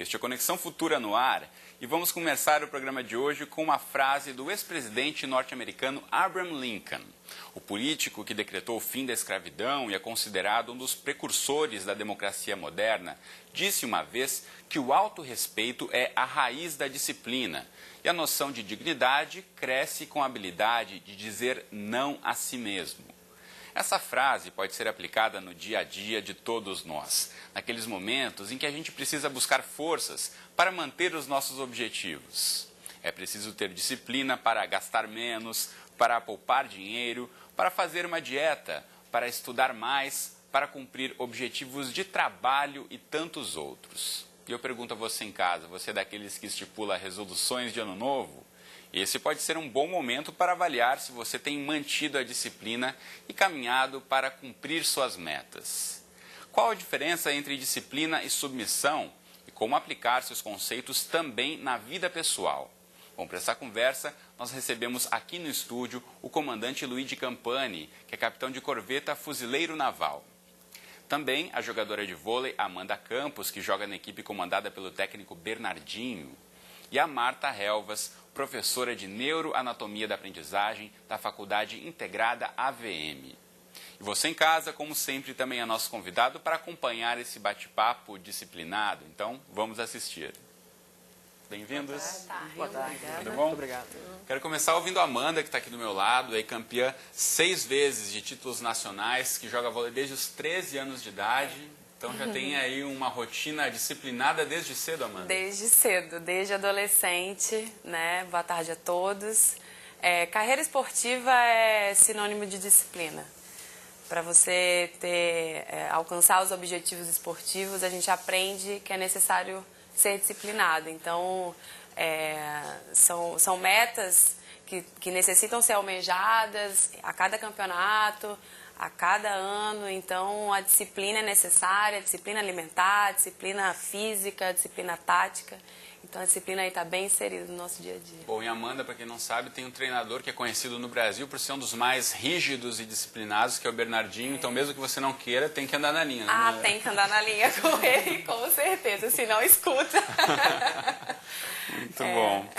Este é Conexão Futura no ar e vamos começar o programa de hoje com uma frase do ex-presidente norte-americano Abraham Lincoln. O político que decretou o fim da escravidão e é considerado um dos precursores da democracia moderna, disse uma vez que o autorrespeito é a raiz da disciplina e a noção de dignidade cresce com a habilidade de dizer não a si mesmo. Essa frase pode ser aplicada no dia a dia de todos nós, naqueles momentos em que a gente precisa buscar forças para manter os nossos objetivos. É preciso ter disciplina para gastar menos, para poupar dinheiro, para fazer uma dieta, para estudar mais, para cumprir objetivos de trabalho e tantos outros. E eu pergunto a você em casa, você é daqueles que estipula resoluções de ano novo? Esse pode ser um bom momento para avaliar se você tem mantido a disciplina e caminhado para cumprir suas metas. Qual a diferença entre disciplina e submissão e como aplicar seus conceitos também na vida pessoal? Bom, para essa conversa, nós recebemos aqui no estúdio o comandante Luigi Campani, que é capitão de corveta fuzileiro naval. Também a jogadora de vôlei Amanda Campos, que joga na equipe comandada pelo técnico Bernardinho. E a Marta Helvas, professora de Neuroanatomia da Aprendizagem da Faculdade Integrada AVM. E você em casa, como sempre, também é nosso convidado para acompanhar esse bate-papo disciplinado. Então, vamos assistir. Bem-vindos. Boa tarde. Tudo bom? Muito obrigado. Quero começar ouvindo a Amanda, que está aqui do meu lado, é campeã 6 vezes de títulos nacionais, que joga vôlei desde os 13 anos de idade. Então já tem aí uma rotina disciplinada desde cedo, Amanda? Desde cedo, desde adolescente, né? Boa tarde a todos. Carreira esportiva é sinônimo de disciplina. Para você alcançar os objetivos esportivos, a gente aprende que é necessário ser disciplinado. Então, são metas que necessitam ser almejadas a cada campeonato, a cada ano. Então a disciplina é necessária, a disciplina alimentar, a disciplina física, a disciplina tática. Então a disciplina aí está bem inserida no nosso dia a dia. Bom, e Amanda, para quem não sabe, tem um treinador que é conhecido no Brasil por ser um dos mais rígidos e disciplinados, que é o Bernardinho. Então mesmo que você não queira, tem que andar na linha. Ah, né? tem que andar na linha com ele, com certeza, senão escuta. Muito bom.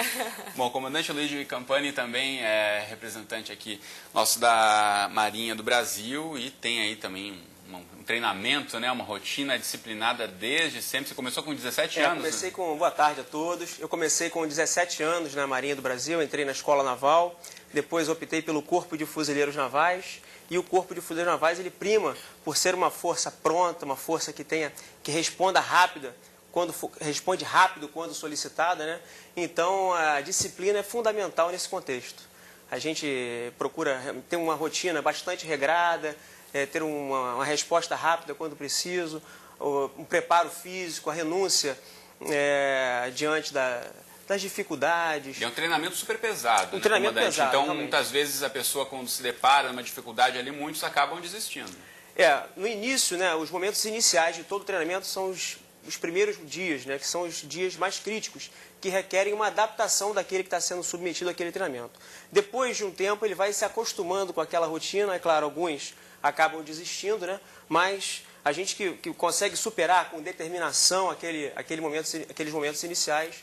Bom, o comandante Luigi Campani também é representante aqui nosso da Marinha do Brasil e tem aí também um treinamento, né, uma rotina disciplinada desde sempre. Você começou com 17 anos? Comecei com... Boa tarde a todos. Eu comecei com 17 anos na Marinha do Brasil, entrei na Escola Naval, depois optei pelo Corpo de Fuzileiros Navais, e o Corpo de Fuzileiros Navais, ele prima por ser uma força pronta, uma força que responda rápida, responde rápido quando solicitada, né? Então a disciplina é fundamental nesse contexto. A gente procura ter uma rotina bastante regrada, ter uma resposta rápida quando preciso, um preparo físico, a renúncia diante das dificuldades. E é um treinamento super pesado, Um treinamento pesado, então, realmente. muitas vezes a pessoa, quando se depara numa dificuldade ali, muitos acabam desistindo. No início, né, os momentos iniciais de todo o treinamento são os primeiros dias, né, que são os dias mais críticos, que requerem uma adaptação daquele que está sendo submetido àquele treinamento. Depois de um tempo, ele vai se acostumando com aquela rotina, é claro, alguns acabam desistindo, né, mas a gente que consegue superar com determinação aqueles momentos iniciais,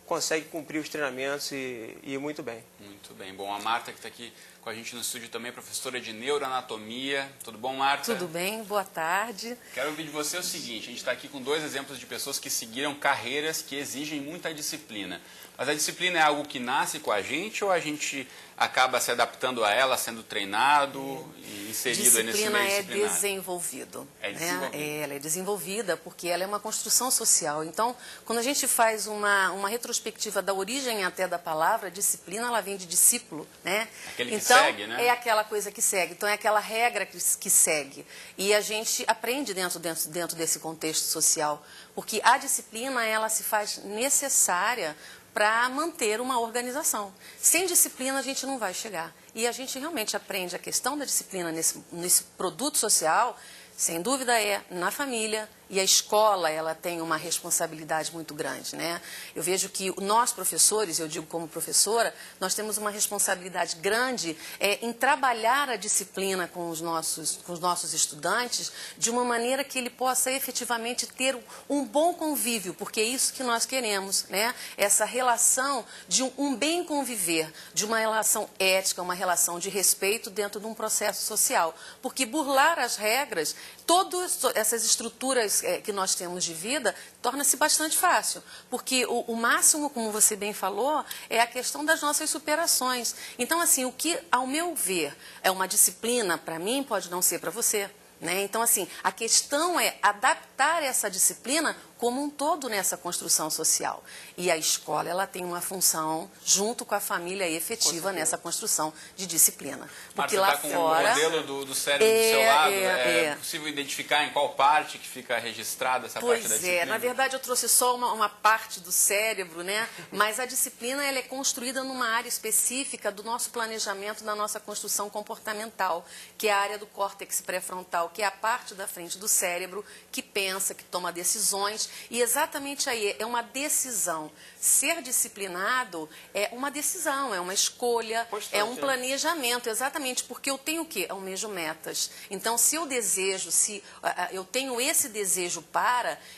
consegue cumprir os treinamentos e ir muito bem. Muito bem. Bom, a Marta, que está aqui com a gente no estúdio também, professora de Neuroanatomia. Tudo bom, Marta? Tudo bem, boa tarde. Quero ouvir de você o seguinte, a gente está aqui com 2 exemplos de pessoas que seguiram carreiras que exigem muita disciplina. Mas a disciplina é algo que nasce com a gente ou a gente acaba se adaptando a ela, sendo treinado e inserido aí nesse meio disciplinar? Disciplina é desenvolvido. É desenvolvida. Ela é desenvolvida porque ela é uma construção social. Então, quando a gente faz uma retrospectiva da origem até da palavra, disciplina, ela vem de discípulo, né? Aquele que então, segue, né? É aquela coisa que segue. Então, é aquela regra que segue. E a gente aprende dentro desse contexto social. Porque a disciplina, ela se faz necessária para manter uma organização. Sem disciplina, a gente não vai chegar. E a gente realmente aprende a questão da disciplina nesse produto social, sem dúvida, na família, e a escola, ela tem uma responsabilidade muito grande, né? Eu vejo que nós, professores, eu digo como professora, nós temos uma responsabilidade grande em trabalhar a disciplina com os nossos estudantes de uma maneira que ele possa efetivamente ter um bom convívio, porque é isso que nós queremos, né? Essa relação de um bem conviver, de uma relação ética, uma relação de respeito dentro de um processo social. Porque burlar as regras, todas essas estruturas que nós temos de vida, torna-se bastante fácil. Porque o máximo, como você bem falou, é a questão das nossas superações. Então, assim, o que, ao meu ver, é uma disciplina, para mim, pode não ser para você. Né? Então, assim, a questão é adaptar essa disciplina como um todo nessa construção social. E a escola, ela tem uma função, junto com a família efetiva, nessa construção de disciplina. Porque lá com fora... o modelo do cérebro do seu lado, é possível identificar em qual parte que fica registrada essa parte da disciplina? Pois é, na verdade eu trouxe só uma parte do cérebro, né? Mas a disciplina, ela é construída numa área específica do nosso planejamento, da nossa construção comportamental, que é a área do córtex pré-frontal, que é a parte da frente do cérebro que pensa, que toma decisões. E exatamente aí, é uma decisão. Ser disciplinado é uma decisão, é uma escolha, é um planejamento, exatamente, porque eu tenho o quê? Eu almejo metas. Então, se eu desejo, se eu tenho esse desejo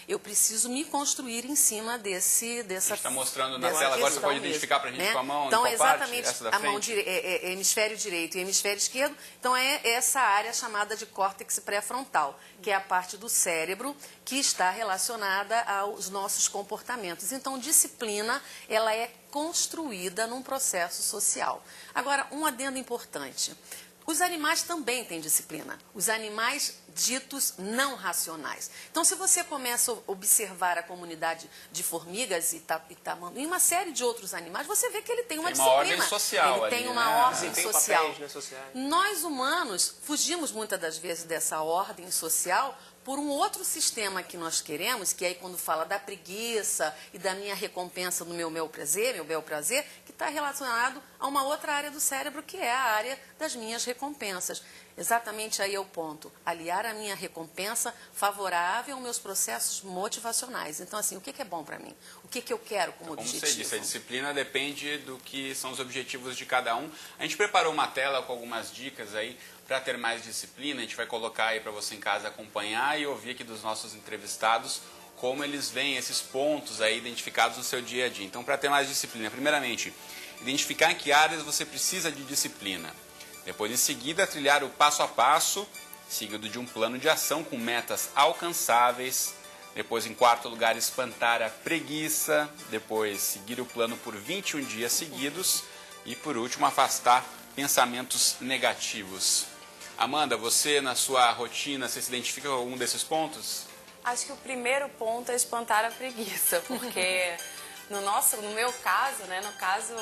eu preciso me construir em cima dessa... A gente está mostrando na tela, agora você pode identificar para a gente, né? Com a mão, então, qual exatamente, parte? Essa da a mão frente? hemisfério direito e hemisfério esquerdo, então é essa área chamada de córtex pré-frontal, que é a parte do cérebro que está relacionada aos nossos comportamentos. Então, disciplina, ela é construída num processo social. Agora, um adendo importante. Os animais também têm disciplina. Os animais ditos não racionais. Então, se você começa a observar a comunidade de formigas e uma série de outros animais, você vê que ele tem uma disciplina. Ordem social ele tem ali, uma né? ordem social. Papéis, né, sociais. Nós, humanos, fugimos muitas das vezes dessa ordem social por um outro sistema que nós queremos, que aí quando fala da preguiça e da minha recompensa no meu bel prazer, que está relacionado a uma outra área do cérebro, que é a área das minhas recompensas. Exatamente aí é o ponto. Aliar a minha recompensa favorável aos meus processos motivacionais. Então, assim, o que é bom para mim? O que eu quero como objetivo? Como você disse, a disciplina depende do que são os objetivos de cada um. A gente preparou uma tela com algumas dicas aí para ter mais disciplina. A gente vai colocar aí para você em casa acompanhar e ouvir aqui dos nossos entrevistados como eles veem esses pontos aí identificados no seu dia a dia. Então, para ter mais disciplina, primeiramente, identificar em que áreas você precisa de disciplina. Depois, em seguida, trilhar o passo a passo, seguido de um plano de ação com metas alcançáveis. Depois, em quarto lugar, espantar a preguiça. Depois, seguir o plano por 21 dias seguidos. E, por último, afastar pensamentos negativos. Amanda, você, na sua rotina, você se identifica com algum desses pontos? Acho que o primeiro ponto é espantar a preguiça, porque no meu caso, né, no caso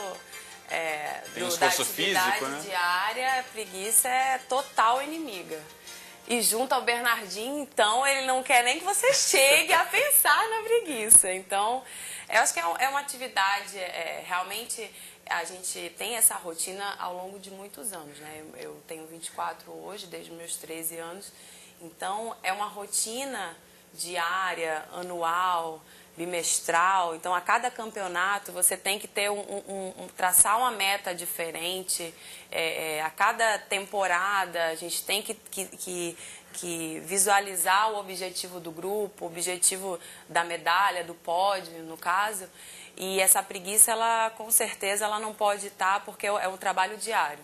da atividade físico, né? diária, a preguiça é total inimiga. E junto ao Bernardinho, então, ele não quer nem que você chegue a pensar na preguiça. Então, eu acho que é uma atividade, realmente, a gente tem essa rotina ao longo de muitos anos, né? Eu tenho 24 hoje, desde os meus 13 anos. Então, é uma rotina diária, anual, bimestral. Então, a cada campeonato, você tem que ter traçar uma meta diferente. A cada temporada, a gente tem que visualizar o objetivo do grupo, o objetivo da medalha, do pódio, no caso. E essa preguiça, ela, com certeza, ela não pode estar, porque é um trabalho diário.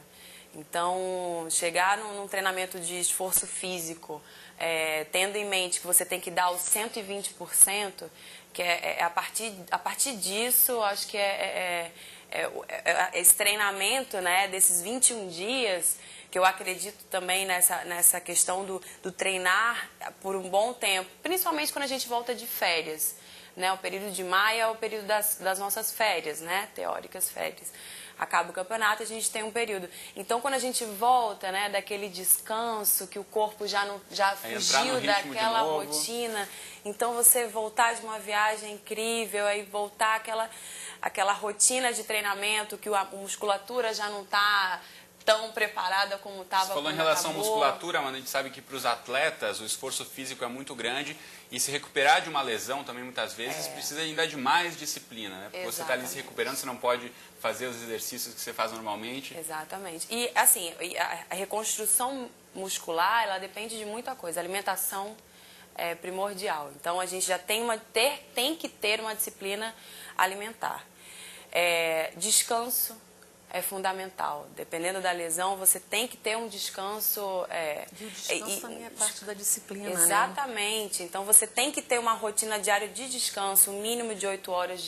Então, chegar num treinamento de esforço físico, tendo em mente que você tem que dar os 120%, que a partir disso, acho que esse treinamento, né, desses 21 dias, que eu acredito também nessa questão do treinar por um bom tempo, principalmente quando a gente volta de férias. Né? O período de maio é o período das nossas férias, né? Teóricas férias. Acaba o campeonato, a gente tem um período. Então, quando a gente volta, né, daquele descanso, que o corpo já fugiu daquela rotina, então você voltar de uma viagem incrível, aí voltar aquela rotina de treinamento, que a musculatura já não está tão preparada como estava. Você falou em relação à musculatura, Amanda, a gente sabe que para os atletas o esforço físico é muito grande e se recuperar de uma lesão também muitas vezes precisa ainda de mais disciplina, né? Porque você está ali se recuperando, você não pode fazer os exercícios que você faz normalmente. Exatamente. E assim, a reconstrução muscular, ela depende de muita coisa. A alimentação é primordial. Então a gente já tem que ter uma disciplina alimentar. Descanso é fundamental. Dependendo da lesão, você tem que ter um descanso. E o descanso também é parte da disciplina, exatamente. Né? Então, você tem que ter uma rotina diária de descanso, um mínimo de 8 horas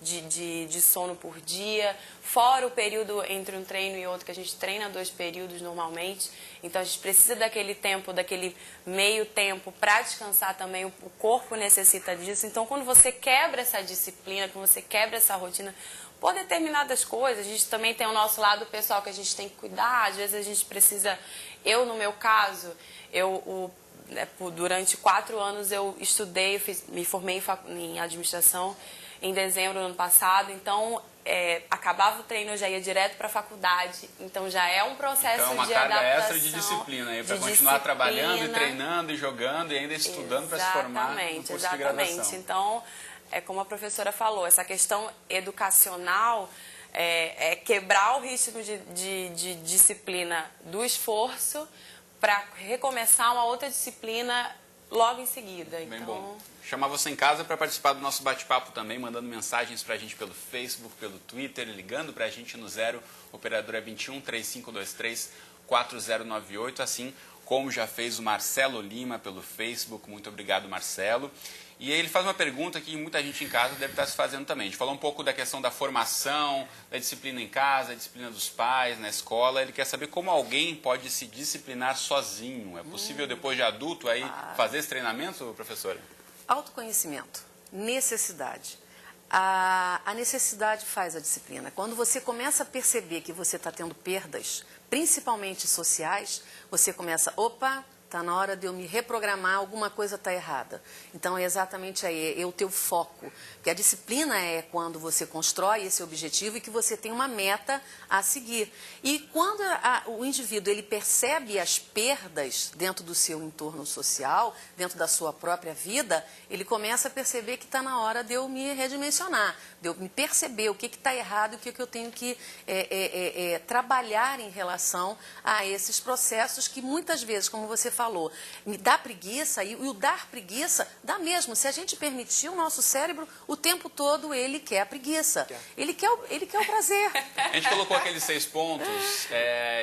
de sono por dia, fora o período entre um treino e outro, que a gente treina 2 períodos normalmente. Então, a gente precisa daquele tempo, daquele meio tempo para descansar também. O corpo necessita disso. Então, quando você quebra essa disciplina, quando você quebra essa rotina, por determinadas coisas, a gente também tem o nosso lado pessoal que a gente tem que cuidar, às vezes a gente precisa, no meu caso, durante 4 anos eu estudei, me formei em administração em dezembro do ano passado, então acabava o treino, eu já ia direto para a faculdade, então já é um processo então, uma de carga adaptação. Extra de disciplina aí, para continuar trabalhando e treinando e jogando e ainda estudando para se formar no curso de graduação. Então, como a professora falou, essa questão educacional quebrar o ritmo de disciplina do esforço para recomeçar uma outra disciplina logo em seguida. Bem bom. Chamar você em casa para participar do nosso bate-papo também, mandando mensagens para a gente pelo Facebook, pelo Twitter, ligando para a gente no 0, operadora 21 3523 4098, assim como já fez o Marcelo Lima pelo Facebook. Muito obrigado, Marcelo. E ele faz uma pergunta que muita gente em casa deve estar se fazendo também. A gente falou um pouco da questão da formação, da disciplina em casa, da disciplina dos pais, na escola. Ele quer saber como alguém pode se disciplinar sozinho. É possível, depois de adulto, aí fazer esse treinamento, professora? Autoconhecimento, necessidade. A necessidade faz a disciplina. Quando você começa a perceber que você está tendo perdas, principalmente sociais, você começa, está na hora de eu me reprogramar, alguma coisa está errada. Então, é exatamente aí, é o teu foco. Porque a disciplina é quando você constrói esse objetivo e que você tem uma meta a seguir. E quando o indivíduo ele percebe as perdas dentro do seu entorno social, dentro da sua própria vida, ele começa a perceber que está na hora de eu me redimensionar, de eu me perceber o que está errado e o que eu tenho que trabalhar em relação a esses processos que muitas vezes, como você falou, me dá preguiça e o dar preguiça dá mesmo. Se a gente permitir, o nosso cérebro, o tempo todo, ele quer a preguiça. Ele quer o prazer. A gente colocou aqueles 6 pontos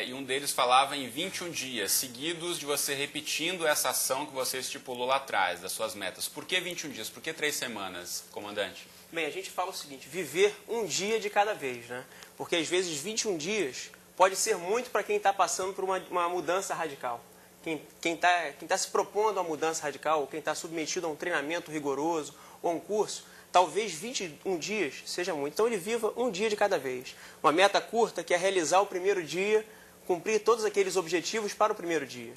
e um deles falava em 21 dias seguidos de você repetindo essa ação que você estipulou lá atrás, das suas metas. Por que 21 dias? Por que 3 semanas, comandante? Bem, a gente fala o seguinte, viver um dia de cada vez, né? Porque às vezes 21 dias pode ser muito para quem está passando por uma mudança radical. Quem tá se propondo a mudança radical, ou quem está submetido a um treinamento rigoroso ou a um curso, talvez 21 dias seja muito. Então ele viva um dia de cada vez. Uma meta curta que é realizar o primeiro dia, cumprir todos aqueles objetivos para o primeiro dia.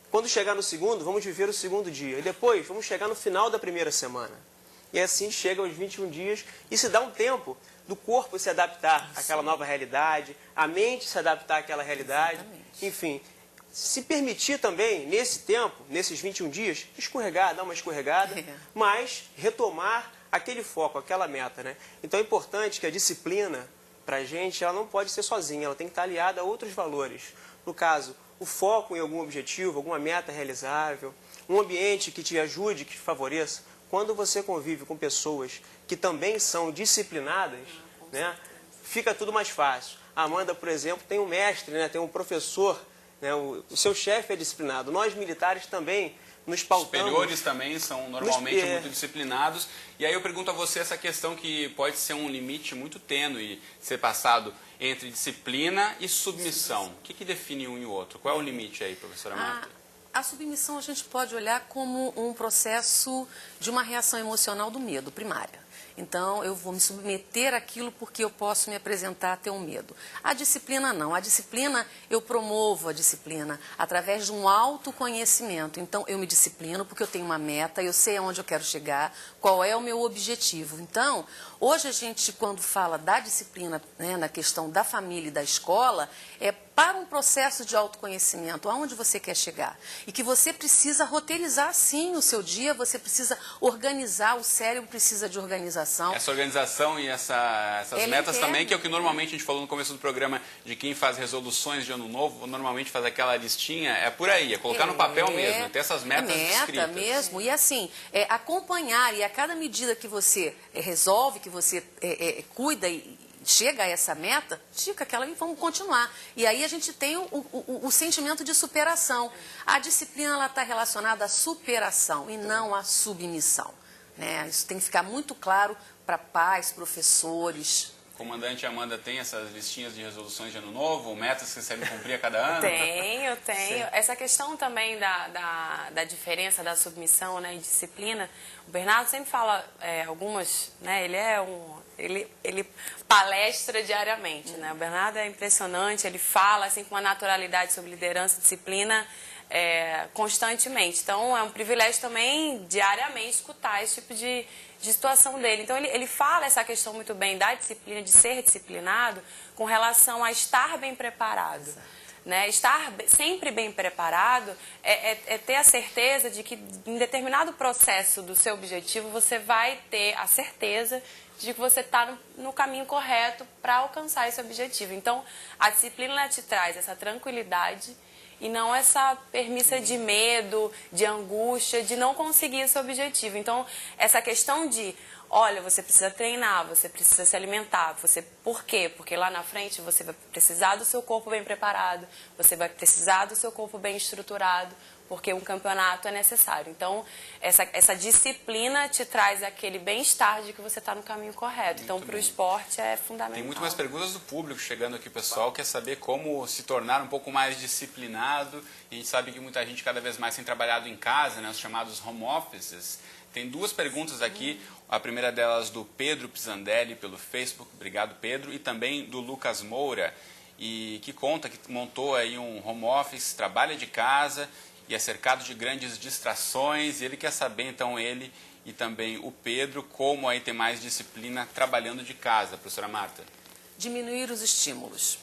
Quando chegar no segundo, vamos viver o segundo dia. E depois, vamos chegar no final da primeira semana. E assim chega aos 21 dias e se dá um tempo do corpo se adaptar àquela nova realidade, a mente se adaptar àquela realidade. Exatamente. Enfim, se permitir também, nesse tempo, nesses 21 dias, escorregar, dar uma escorregada, mas retomar aquele foco, aquela meta, né? Então é importante que a disciplina, para a gente, ela não pode ser sozinha, ela tem que estar aliada a outros valores. No caso, o foco em algum objetivo, alguma meta realizável, um ambiente que te ajude, que te favoreça. Quando você convive com pessoas que também são disciplinadas, né, fica tudo mais fácil. A Amanda, por exemplo, tem um mestre, né, tem um professor, né, o seu chefe é disciplinado. Nós, militares, também nos pautamos. Superiores também são normalmente muito disciplinados. E aí eu pergunto a você essa questão que pode ser um limite muito tênue, ser passado entre disciplina e submissão. O que define um e o outro? Qual é o limite aí, professora Marta? A submissão a gente pode olhar como um processo de uma reação emocional do medo, primária. Então, eu vou me submeter àquilo porque eu posso me apresentar a ter um medo. A disciplina não. A disciplina, eu promovo a disciplina através de um autoconhecimento. Então, eu me disciplino porque eu tenho uma meta, eu sei aonde eu quero chegar, qual é o meu objetivo. Então, hoje a gente, quando fala da disciplina, né, na questão da família e da escola, é para um processo de autoconhecimento, aonde você quer chegar. E que você precisa roteirizar, sim, o seu dia, você precisa organizar, o cérebro precisa de organização. Essa organização e essas metas também, que é o que normalmente a gente falou no começo do programa, de quem faz resoluções de ano novo, normalmente faz aquela listinha, é por aí, é colocar no papel mesmo, ter essas metas escritas. Mesmo, e assim, acompanhar, e a cada medida que você resolve, que você cuida e chega a essa meta, fica aquela e vamos continuar. E aí a gente tem o sentimento de superação. A disciplina está relacionada à superação e não à submissão, né? Isso tem que ficar muito claro para pais, professores. Comandante Amanda tem essas listinhas de resoluções de ano novo, metas que você deve cumprir a cada ano? Tenho. Sim. Essa questão também da diferença da submissão, né, e disciplina, o Bernardo sempre fala algumas, né, ele palestra diariamente, né? O Bernardo é impressionante, ele fala assim com uma naturalidade sobre liderança e disciplina constantemente. Então é um privilégio também diariamente escutar esse tipo de situação dele. Então ele fala essa questão muito bem da disciplina, de ser disciplinado com relação a estar bem preparado. Né? Estar sempre bem preparado é ter a certeza de que em determinado processo do seu objetivo você vai ter a certeza de que você está no caminho correto para alcançar esse objetivo. Então, a disciplina te traz essa tranquilidade e não essa premissa de medo, de angústia, de não conseguir esse objetivo. Então, essa questão de, olha, você precisa treinar, você precisa se alimentar. Por quê? Porque lá na frente você vai precisar do seu corpo bem preparado, você vai precisar do seu corpo bem estruturado, porque um campeonato é necessário. Então, essa disciplina te traz aquele bem-estar de que você está no caminho correto. Então, para o esporte é fundamental. Tem muito mais perguntas do público chegando aqui, pessoal. Quer saber como se tornar um pouco mais disciplinado. E a gente sabe que muita gente cada vez mais tem trabalhado em casa, né, os chamados home offices. Tem duas perguntas aqui. A primeira delas do Pedro Pisandelli pelo Facebook. Obrigado, Pedro. E também do Lucas Moura, e que conta que montou aí um home office, trabalha de casa e é cercado de grandes distrações, e ele quer saber, então, ele e também o Pedro, como aí ter mais disciplina trabalhando de casa, professora Marta. Diminuir os estímulos.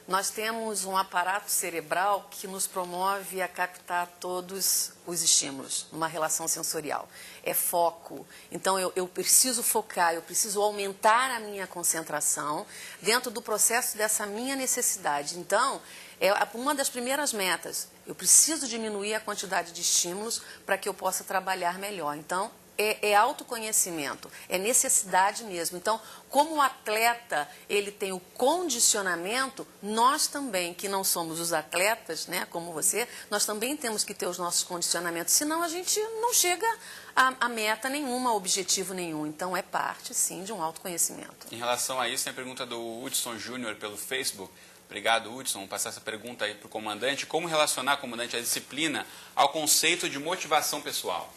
Nós temos um aparato cerebral que nos promove a captar todos os estímulos, numa relação sensorial. É foco. Então, eu preciso focar, eu preciso aumentar a minha concentração dentro do processo dessa minha necessidade. Então, é uma das primeiras metas. Eu preciso diminuir a quantidade de estímulos para que eu possa trabalhar melhor. Então, é autoconhecimento, é necessidade mesmo. Então, como o atleta ele tem o condicionamento, nós também, que não somos os atletas, né, como você, nós também temos que ter os nossos condicionamentos, senão a gente não chega a meta nenhuma, a objetivo nenhum. Então, é parte, sim, de um autoconhecimento. Em relação a isso, tem a pergunta do Hudson Júnior pelo Facebook. Obrigado, Hudson. Vou passar essa pergunta aí para o comandante. Como relacionar, comandante, a disciplina ao conceito de motivação pessoal?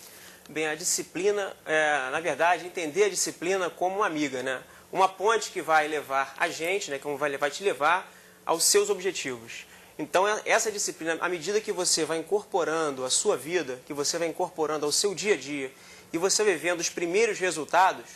Bem, a disciplina, na verdade, entender a disciplina como uma amiga, né? Uma ponte que vai levar a gente, né, que vai te levar aos seus objetivos. Então, essa disciplina, à medida que você vai incorporando à sua vida, que você vai incorporando ao seu dia a dia, e você vai vendo os primeiros resultados,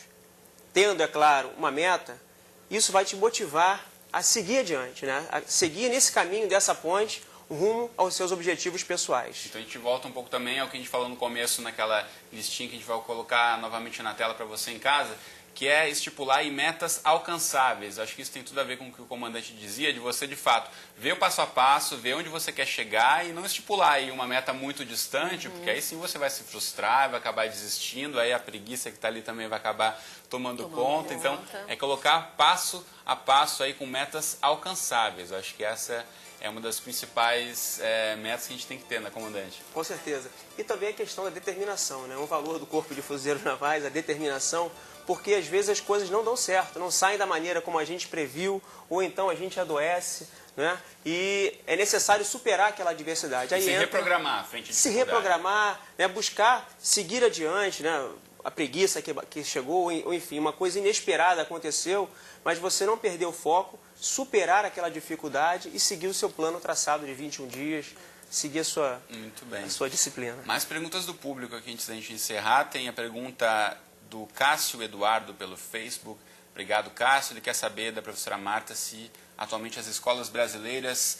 tendo, é claro, uma meta, isso vai te motivar a seguir adiante, né? A seguir nesse caminho dessa ponte, rumo aos seus objetivos pessoais. Então a gente volta um pouco também ao que a gente falou no começo, naquela listinha que a gente vai colocar novamente na tela para você em casa, que é estipular aí metas alcançáveis. Acho que isso tem tudo a ver com o que o comandante dizia, de você, de fato, ver o passo a passo, ver onde você quer chegar e não estipular aí uma meta muito distante, porque aí sim você vai se frustrar, vai acabar desistindo, aí a preguiça que está ali também vai acabar tomando conta. Então, é colocar passo a passo aí com metas alcançáveis. Acho que essa é uma das principais metas que a gente tem que ter, né, comandante? Com certeza. E também a questão da determinação, né? O valor do Corpo de Fuzileiros Navais, a determinação, porque às vezes as coisas não dão certo, não saem da maneira como a gente previu, ou então a gente adoece, né? E é necessário superar aquela adversidade. Aí se reprogramar frente à dificuldade. Se reprogramar, né? Buscar seguir adiante, né? a preguiça que chegou, ou enfim, uma coisa inesperada aconteceu, mas você não perdeu o foco, superar aquela dificuldade e seguir o seu plano traçado de 21 dias, seguir a sua disciplina. Mais perguntas do público aqui antes da gente encerrar. Tem a pergunta do Cássio Eduardo pelo Facebook. Obrigado, Cássio. Ele quer saber da professora Marta se atualmente nas escolas brasileiras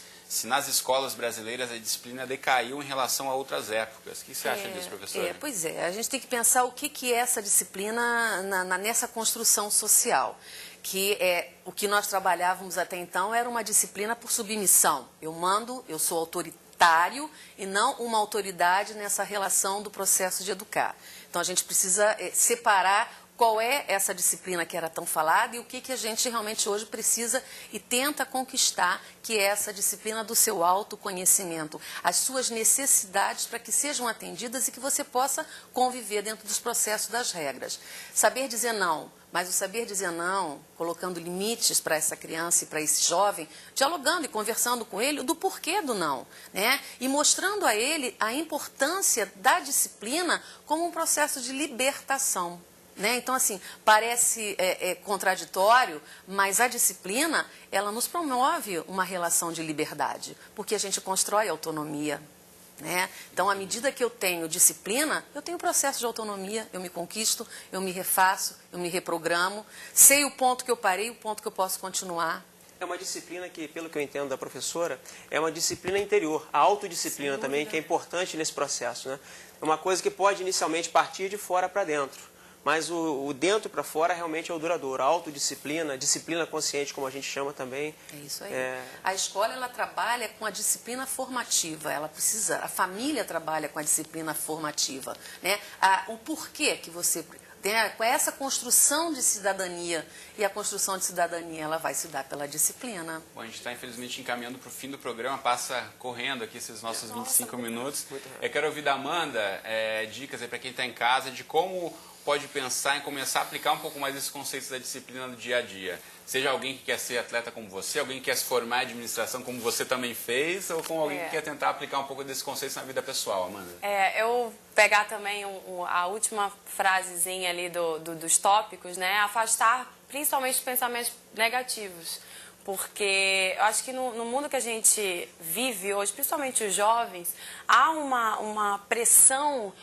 a disciplina decaiu em relação a outras épocas. O que você acha disso, professora? Pois é, a gente tem que pensar o que é essa disciplina nessa construção social. Que é o que nós trabalhávamos até então era uma disciplina por submissão. Eu mando, eu sou autoritário e não uma autoridade nessa relação do processo de educar. Então a gente precisa separar qual é essa disciplina que era tão falada e o que a gente realmente hoje precisa e tenta conquistar, que é essa disciplina do seu autoconhecimento, as suas necessidades para que sejam atendidas e que você possa conviver dentro dos processos das regras. Saber dizer não, mas o saber dizer não, colocando limites para essa criança e para esse jovem, dialogando e conversando com ele do porquê do não, né? E mostrando a ele a importância da disciplina como um processo de libertação. Né? Então, assim, parece contraditório, mas a disciplina, ela nos promove uma relação de liberdade, porque a gente constrói autonomia. Né? Então, à medida que eu tenho disciplina, eu tenho processo de autonomia, eu me conquisto, eu me refaço, eu me reprogramo, sei o ponto que eu parei, o ponto que eu posso continuar. É uma disciplina que, pelo que eu entendo da professora, é uma disciplina interior, a autodisciplina também, que é importante nesse processo. Né? É uma coisa que pode inicialmente partir de fora para dentro. Mas o dentro para fora realmente é o duradouro. A autodisciplina, disciplina consciente, como a gente chama também. É isso aí. A escola, ela trabalha com a disciplina formativa. A família trabalha com a disciplina formativa. Né? O porquê que você... Com essa construção de cidadania, e a construção de cidadania ela vai se dar pela disciplina. Bom, a gente está infelizmente encaminhando para o fim do programa, passa correndo aqui esses nossos 25 minutos. Eu quero ouvir da Amanda dicas para quem está em casa de como pode pensar em começar a aplicar um pouco mais esses conceitos da disciplina no dia a dia. Seja alguém que quer ser atleta como você, alguém que quer se formar em administração como você também fez, ou com alguém que quer tentar aplicar um pouco desses conceitos na vida pessoal, Amanda. Eu pegar também a última frasezinha ali dos tópicos, né? Afastar principalmente os pensamentos negativos. Porque eu acho que no mundo que a gente vive hoje, principalmente os jovens, há uma pressão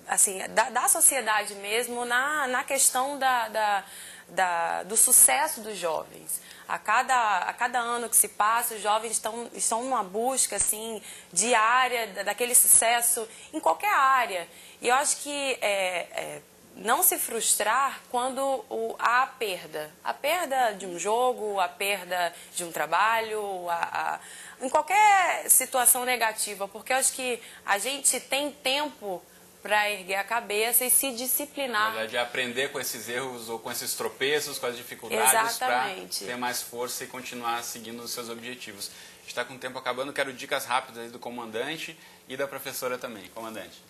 assim, da sociedade mesmo na questão do sucesso dos jovens. A cada ano que se passa, os jovens estão numa busca assim, diária daquele sucesso em qualquer área. E eu acho que não se frustrar quando há a perda. A perda de um jogo, a perda de um trabalho, em qualquer situação negativa. Porque eu acho que a gente tem tempo para erguer a cabeça e se disciplinar. Na verdade, aprender com esses erros ou com esses tropeços, com as dificuldades, para ter mais força e continuar seguindo os seus objetivos. A gente está com o tempo acabando, quero dicas rápidas aí do comandante e da professora também. Comandante.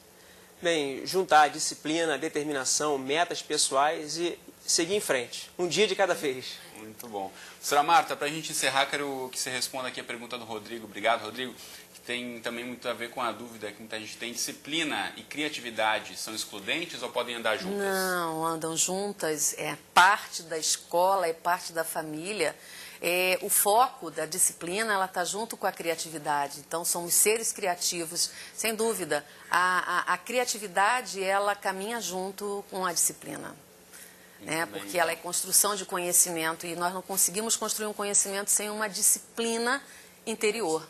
Bem, juntar disciplina, determinação, metas pessoais e seguir em frente. Um dia de cada vez. Muito bom. Professora Marta, para a gente encerrar, quero que você responda aqui a pergunta do Rodrigo. Obrigado, Rodrigo. Tem também muito a ver com a dúvida que muita gente tem. Disciplina e criatividade são excludentes ou podem andar juntas? Não, andam juntas. É parte da escola, é parte da família. O foco da disciplina, ela está junto com a criatividade. Então, somos seres criativos, sem dúvida. A criatividade, ela caminha junto com a disciplina. Né? Porque ela é construção de conhecimento e nós não conseguimos construir um conhecimento sem uma disciplina interior.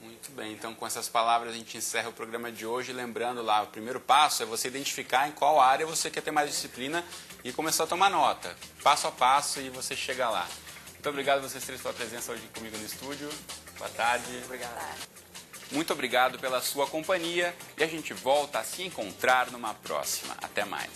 Muito bem, então com essas palavras a gente encerra o programa de hoje, lembrando lá, o primeiro passo é você identificar em qual área você quer ter mais disciplina e começar a tomar nota, passo a passo, e você chega lá. Muito obrigado a vocês três pela presença hoje comigo no estúdio. Boa tarde. Obrigado. Muito obrigado pela sua companhia e a gente volta a se encontrar numa próxima. Até mais.